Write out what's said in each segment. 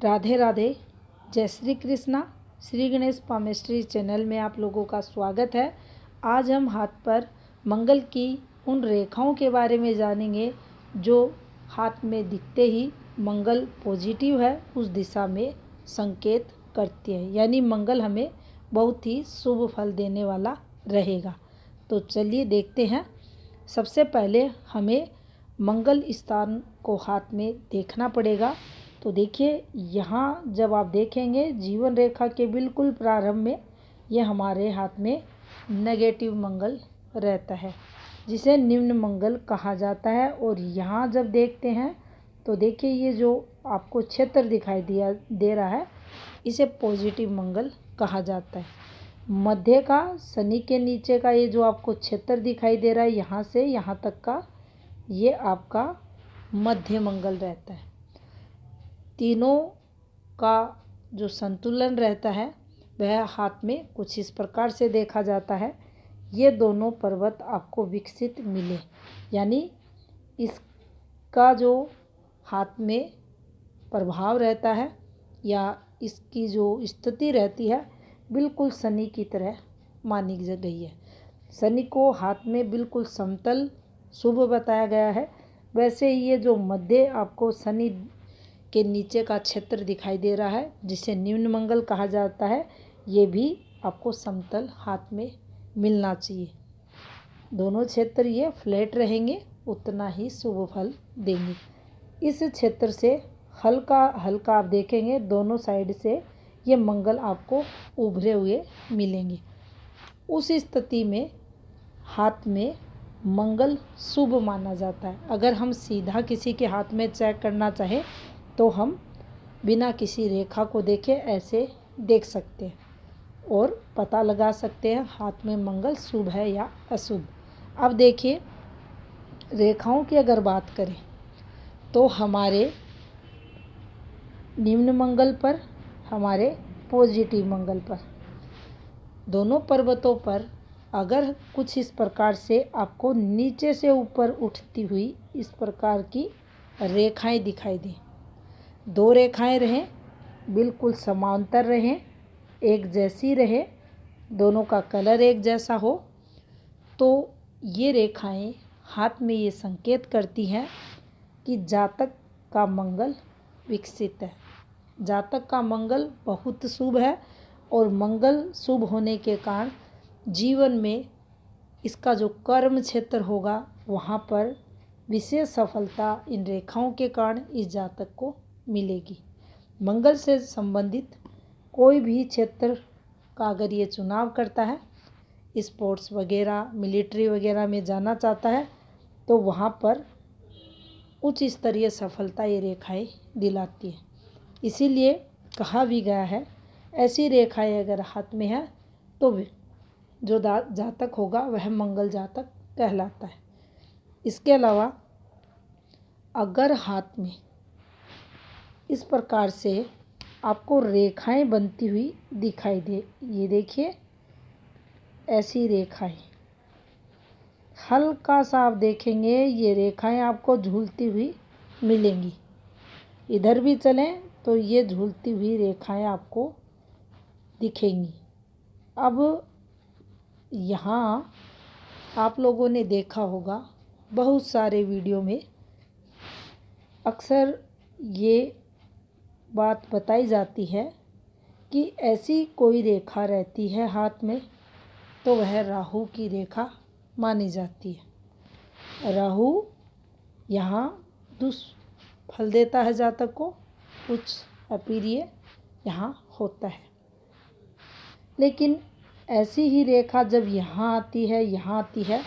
राधे राधे। जय Shri Krishna. Shri Ganesh palmistry channel में आप लोगों का स्वागत है। आज हम हाथ पर मंगल की उन रेखाओं के बारे में जानेंगे जो हाथ में दिखते ही मंगल पॉजिटिव है उस दिशा में संकेत करती है, यानी मंगल हमें बहुत ही शुभ फल देने वाला रहेगा। तो चलिए देखते हैं। सबसे पहले हमें मंगल स्थान को हाथ में देखना पड़ेगा। तो देखिए, यहाँ जब आप देखेंगे जीवन रेखा के बिल्कुल प्रारंभ में ये हमारे हाथ में नेगेटिव मंगल रहता है, जिसे निम्न मंगल कहा जाता है। और यहाँ जब देखते हैं तो देखिए, ये जो आपको क्षेत्र दिखाई दे रहा है इसे पॉजिटिव मंगल कहा जाता है। मध्य का शनि के नीचे का ये जो आपको क्षेत्र दिखाई दे रहा है, यहाँ से यहाँ तक का ये आपका मध्य मंगल रहता है। तीनों का जो संतुलन रहता है वह हाथ में कुछ इस प्रकार से देखा जाता है। ये दोनों पर्वत आपको विकसित मिले, यानी इसका जो हाथ में प्रभाव रहता है या इसकी जो स्थिति रहती है बिल्कुल शनि की तरह मानी गई है। शनि को हाथ में बिल्कुल समतल शुभ बताया गया है। वैसे ही ये जो मध्य आपको शनि के नीचे का क्षेत्र दिखाई दे रहा है जिसे निम्न मंगल कहा जाता है, ये भी आपको समतल हाथ में मिलना चाहिए। दोनों क्षेत्र ये फ्लैट रहेंगे, उतना ही शुभ फल देंगे। इस क्षेत्र से हल्का हल्का आप देखेंगे दोनों साइड से ये मंगल आपको उभरे हुए मिलेंगे। उस स्थिति में हाथ में मंगल शुभ माना जाता है। अगर हम सीधा किसी के हाथ में चेक करना चाहें तो हम बिना किसी रेखा को देखे ऐसे देख सकते हैं और पता लगा सकते हैं हाथ में मंगल शुभ है या अशुभ। अब देखिए, रेखाओं की अगर बात करें तो हमारे निम्न मंगल पर, हमारे पॉजिटिव मंगल पर, दोनों पर्वतों पर अगर कुछ इस प्रकार से आपको नीचे से ऊपर उठती हुई इस प्रकार की रेखाएं दिखाई दें, दो रेखाएं रहें, बिल्कुल समांतर रहें, एक जैसी रहे, दोनों का कलर एक जैसा हो, तो ये रेखाएं हाथ में ये संकेत करती हैं कि जातक का मंगल विकसित है, जातक का मंगल बहुत शुभ है। और मंगल शुभ होने के कारण जीवन में इसका जो कर्म क्षेत्र होगा वहाँ पर विशेष सफलता इन रेखाओं के कारण इस जातक को मिलेगी। मंगल से संबंधित कोई भी क्षेत्र का अगर ये चुनाव करता है, स्पोर्ट्स वगैरह, मिलिट्री वगैरह में जाना चाहता है, तो वहाँ पर उच्च स्तरीय सफलता ये रेखाएं दिलाती है। इसीलिए कहा भी गया है, ऐसी रेखाएं अगर हाथ में है तो जो जातक होगा वह मंगल जातक कहलाता है। इसके अलावा अगर हाथ में इस प्रकार से आपको रेखाएं बनती हुई दिखाई दे, ये देखिए ऐसी रेखाएं, हल्का सा आप देखेंगे ये रेखाएं आपको झूलती हुई मिलेंगी। इधर भी चलें तो ये झूलती हुई रेखाएं आपको दिखेंगी। अब यहाँ आप लोगों ने देखा होगा बहुत सारे वीडियो में अक्सर ये बात बताई जाती है कि ऐसी कोई रेखा रहती है हाथ में तो वह राहु की रेखा मानी जाती है। राहु यहाँ दुष्फल देता है जातक को, कुछ अप्रिय यहाँ होता है। लेकिन ऐसी ही रेखा जब यहाँ आती है, यहाँ आती है,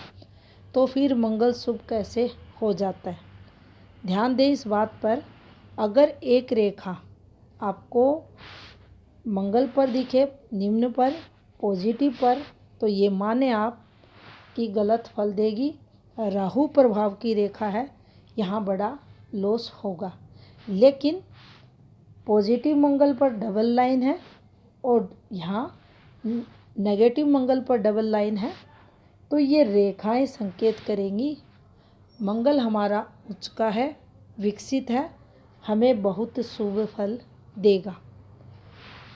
तो फिर मंगल शुभ कैसे हो जाता है। ध्यान दें इस बात पर। अगर एक रेखा आपको मंगल पर दिखे, निम्न पर, पॉजिटिव पर, तो ये माने आप कि गलत फल देगी, राहु प्रभाव की रेखा है, यहाँ बड़ा लॉस होगा। लेकिन पॉजिटिव मंगल पर डबल लाइन है और यहाँ नेगेटिव मंगल पर डबल लाइन है, तो ये रेखाएं संकेत करेंगी मंगल हमारा उच्च का है, विकसित है, हमें बहुत शुभ फल देगा।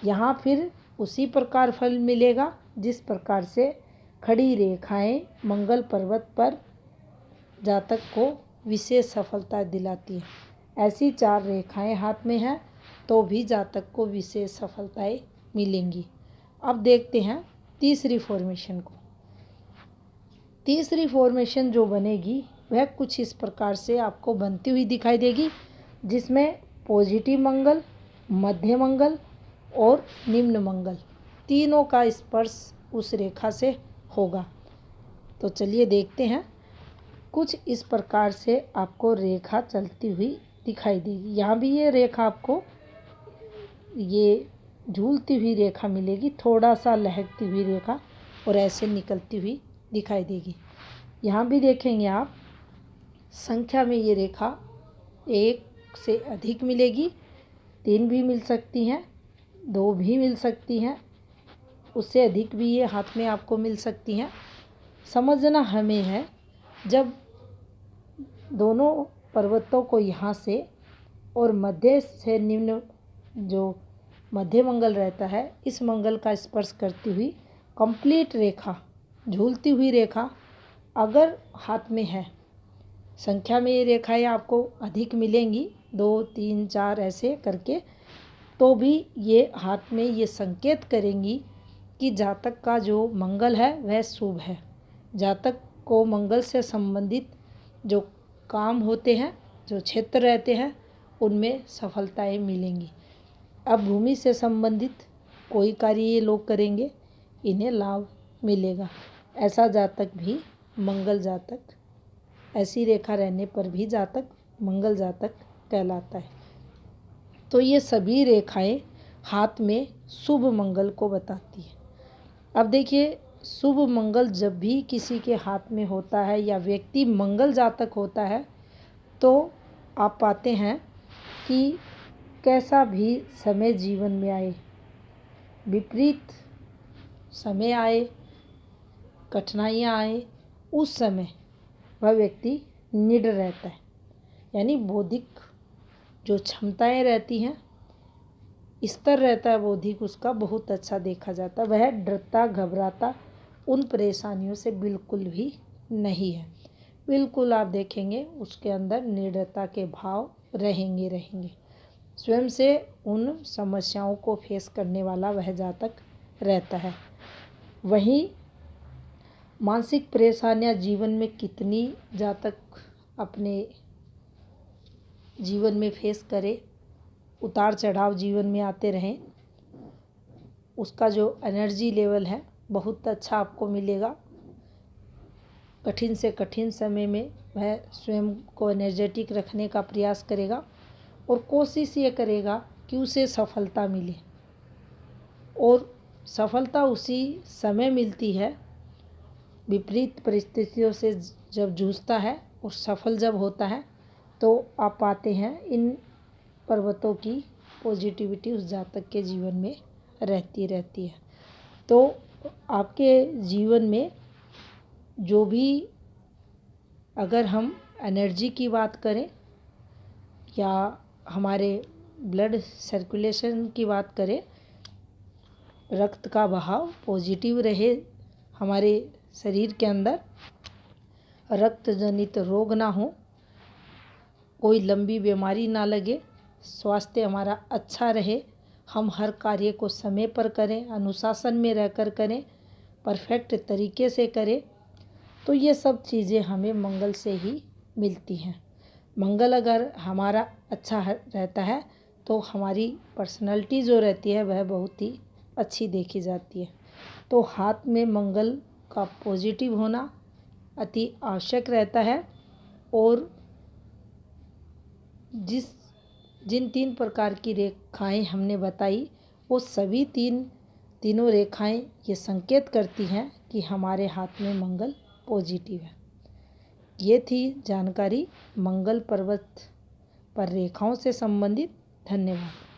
यहाँ फिर उसी प्रकार फल मिलेगा जिस प्रकार से खड़ी रेखाएं मंगल पर्वत पर जातक को विशेष सफलता दिलाती हैं। ऐसी 4 रेखाएं हाथ में हैं तो भी जातक को विशेष सफलताएं मिलेंगी। अब देखते हैं तीसरी फॉर्मेशन को। तीसरी फॉर्मेशन जो बनेगी वह कुछ इस प्रकार से आपको बनती हुई दिखाई देगी, जिसमें पॉजिटिव मंगल, मध्य मंगल और निम्न मंगल तीनों का स्पर्श उस रेखा से होगा। तो चलिए देखते हैं। कुछ इस प्रकार से आपको रेखा चलती हुई दिखाई देगी। यहाँ भी ये रेखा आपको ये झूलती हुई रेखा मिलेगी, थोड़ा सा लहकती हुई रेखा, और ऐसे निकलती हुई दिखाई देगी। यहाँ भी देखेंगे आप संख्या में ये रेखा 1 से अधिक मिलेगी, 3 भी मिल सकती हैं, 2 भी मिल सकती हैं, उससे अधिक भी ये हाथ में आपको मिल सकती हैं। समझना हमें है, जब दोनों पर्वतों को यहाँ से और मध्य से निम्न जो मध्य मंगल रहता है, इस मंगल का स्पर्श करती हुई कंप्लीट रेखा, झूलती हुई रेखा अगर हाथ में है, संख्या में ये रेखाएं आपको अधिक मिलेंगी, 2, 3, 4 ऐसे करके, तो भी ये हाथ में ये संकेत करेंगी कि जातक का जो मंगल है वह शुभ है। जातक को मंगल से संबंधित जो काम होते हैं, जो क्षेत्र रहते हैं, उनमें सफलताएं मिलेंगी। अब भूमि से संबंधित कोई कार्य ये लोग करेंगे, इन्हें लाभ मिलेगा। ऐसा जातक भी मंगल जातक, ऐसी रेखा रहने पर भी जातक मंगल जातक कहलाता है। तो ये सभी रेखाएं हाथ में शुभ मंगल को बताती है। अब देखिए, शुभ मंगल जब भी किसी के हाथ में होता है या व्यक्ति मंगल जातक होता है, तो आप पाते हैं कि कैसा भी समय जीवन में आए, विपरीत समय आए, कठिनाइयाँ आए, उस समय वह व्यक्ति निडर रहता है। यानी बौद्धिक जो क्षमताएं रहती हैं, स्तर रहता है बौद्धिक उसका बहुत अच्छा देखा जाता है। वह डरता घबराता उन परेशानियों से बिल्कुल भी नहीं है। बिल्कुल आप देखेंगे उसके अंदर निडरता के भाव रहेंगे। स्वयं से उन समस्याओं को फेस करने वाला वह जातक रहता है। वहीं मानसिक परेशानियां जीवन में कितनी जातक अपने जीवन में फेस करे, उतार चढ़ाव जीवन में आते रहें, उसका जो एनर्जी लेवल है बहुत अच्छा आपको मिलेगा। कठिन से कठिन समय में वह स्वयं को एनर्जेटिक रखने का प्रयास करेगा और कोशिश ये करेगा कि उसे सफलता मिले, और सफलता उसी समय मिलती है विपरीत परिस्थितियों से जब जूझता है और सफल जब होता है, तो आप पाते हैं इन पर्वतों की पॉजिटिविटी उस जातक के जीवन में रहती है। तो आपके जीवन में जो भी, अगर हम एनर्जी की बात करें या हमारे ब्लड सर्कुलेशन की बात करें, रक्त का बहाव पॉजिटिव रहे, हमारे शरीर के अंदर रक्त जनित रोग ना हो, कोई लंबी बीमारी ना लगे, स्वास्थ्य हमारा अच्छा रहे, हम हर कार्य को समय पर करें, अनुशासन में रहकर करें, परफेक्ट तरीके से करें, तो ये सब चीज़ें हमें मंगल से ही मिलती हैं। मंगल अगर हमारा अच्छा रहता है तो हमारी पर्सनैलिटी जो रहती है वह बहुत ही अच्छी देखी जाती है। तो हाथ में मंगल का पॉजिटिव होना अति आवश्यक रहता है। और जिन 3 प्रकार की रेखाएं हमने बताई, वो सभी तीनों रेखाएं ये संकेत करती हैं कि हमारे हाथ में मंगल पॉजिटिव है। ये थी जानकारी मंगल पर्वत पर रेखाओं से संबंधित। धन्यवाद।